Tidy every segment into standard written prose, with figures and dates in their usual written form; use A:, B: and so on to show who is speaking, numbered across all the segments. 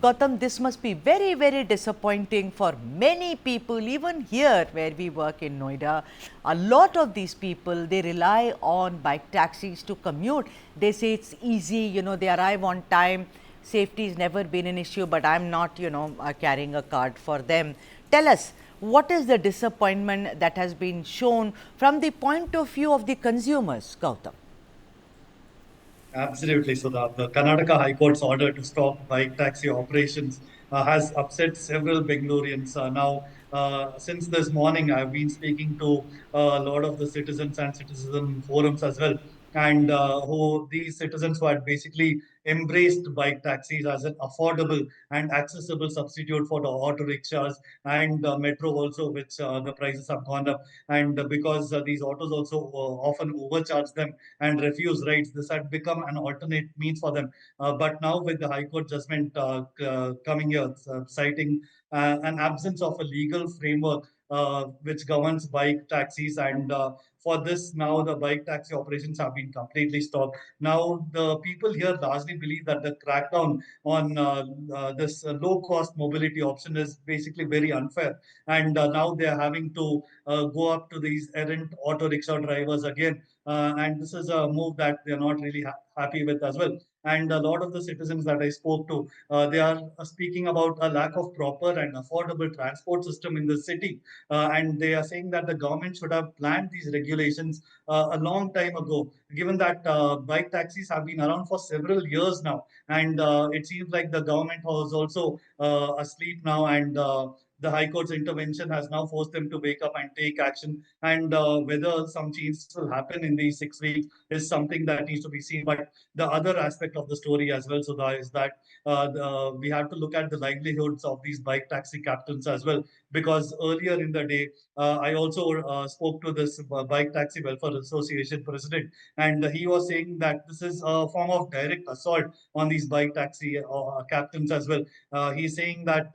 A: Gautam, this must be very, very disappointing for many people, even here where we work in Noida. A lot of these people, they rely on bike taxis to commute. They say it's easy, they arrive on time. Safety has never been an issue, but I'm not, carrying a card for them. Tell us, what is the disappointment that has been shown from the point of view of the consumers, Gautam?
B: Absolutely. So the Karnataka High Court's order to stop bike taxi operations has upset several Bengaloreans. Since this morning, I've been speaking to a lot of the citizens and citizen forums as well, and who these citizens who had basically embraced bike taxis as an affordable and accessible substitute for the auto rickshaws and metro also, which the prices have gone up, and because these autos also often overcharge them and refuse rides. This had become an alternate means for them. But now, with the High Court judgment coming here, citing an absence of a legal framework which governs bike taxis, and for this, now the bike taxi operations have been completely stopped. Now, the people here largely believe that the crackdown on this low cost mobility option is basically very unfair. And now they are having to go up to these errant auto rickshaw drivers again, and this is a move that they're not really happy with as well. And a lot of the citizens that I spoke to, they are speaking about a lack of proper and affordable transport system in the city. And they are saying that the government should have planned these regulations a long time ago, given that bike taxis have been around for several years now. And it seems like the government was also asleep now, and the High Court's intervention has now forced them to wake up and take action. And whether some changes will happen in these 6 weeks is something that needs to be seen. But the other aspect of the story as well, Sudha, is that we have to look at the livelihoods of these bike taxi captains as well. Because earlier in the day, I also spoke to this Bike Taxi Welfare Association president, and he was saying that this is a form of direct assault on these bike taxi captains as well. He's saying that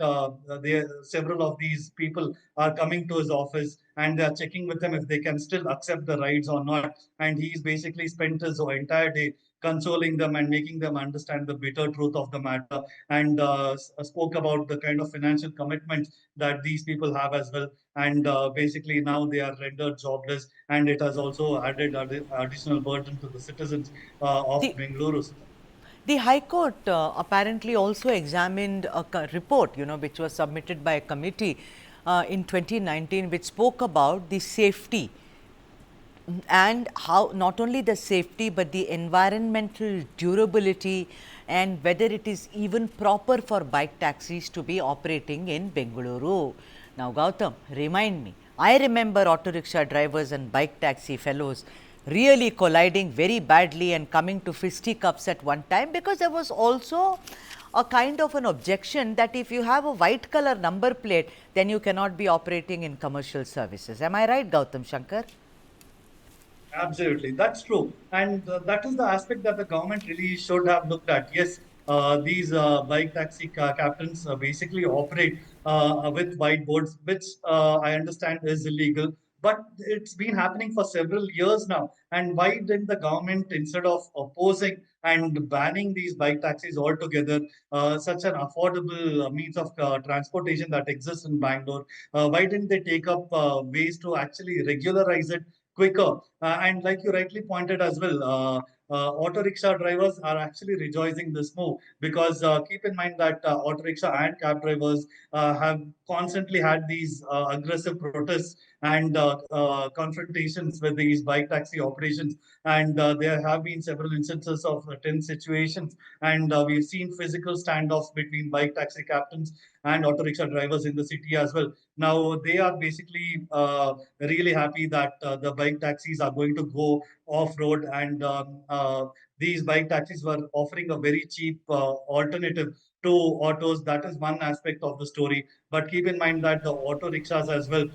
B: several of these people are coming to his office and they are checking with him if they can still accept the rides or not. And he's basically spent his entire day consoling them and making them understand the bitter truth of the matter, and spoke about the kind of financial commitments that these people have as well. And basically now they are rendered jobless, and it has also added additional burden to the citizens of
A: The
B: Bengaluru.
A: The High Court apparently also examined a report, which was submitted by a committee in 2019, which spoke about the safety and how not only the safety but the environmental durability and whether it is even proper for bike taxis to be operating in Bengaluru. Now, Gautam, remind me. I remember auto rickshaw drivers and bike taxi fellows really colliding very badly and coming to fisticuffs at one time, because there was also a kind of an objection that if you have a white color number plate, then you cannot be operating in commercial services. Am I right, Gautam Shankar?
B: Absolutely, that's true, and that is the aspect that the government really should have looked at. Yes, these bike taxi captains basically operate with whiteboards, which I understand is illegal. But it's been happening for several years now. And why didn't the government, instead of opposing and banning these bike taxis altogether, such an affordable means of transportation that exists in Bangalore, why didn't they take up ways to actually regularize it quicker? And like you rightly pointed as well, auto rickshaw drivers are actually rejoicing this move, because keep in mind that auto rickshaw and cab drivers have constantly had these aggressive protests and confrontations with these bike taxi operations. And there have been several instances of tense situations. And we've seen physical standoffs between bike taxi captains and auto rickshaw drivers in the city as well. Now, they are basically really happy that the bike taxis are going to go off road, and these bike taxis were offering a very cheap alternative to autos. That is one aspect of the story. But keep in mind that the auto rickshaws as well,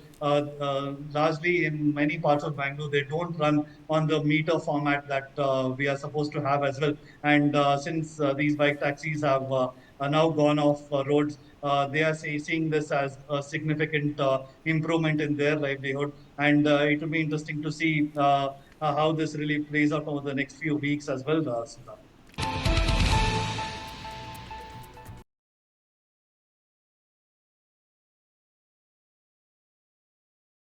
B: largely in many parts of Bangalore, they don't run on the meter format that we are supposed to have as well. And since these bike taxis have are now gone off roads, they are seeing this as a significant improvement in their livelihood. And it will be interesting to see how this really plays out over the next few weeks as well, Sudha.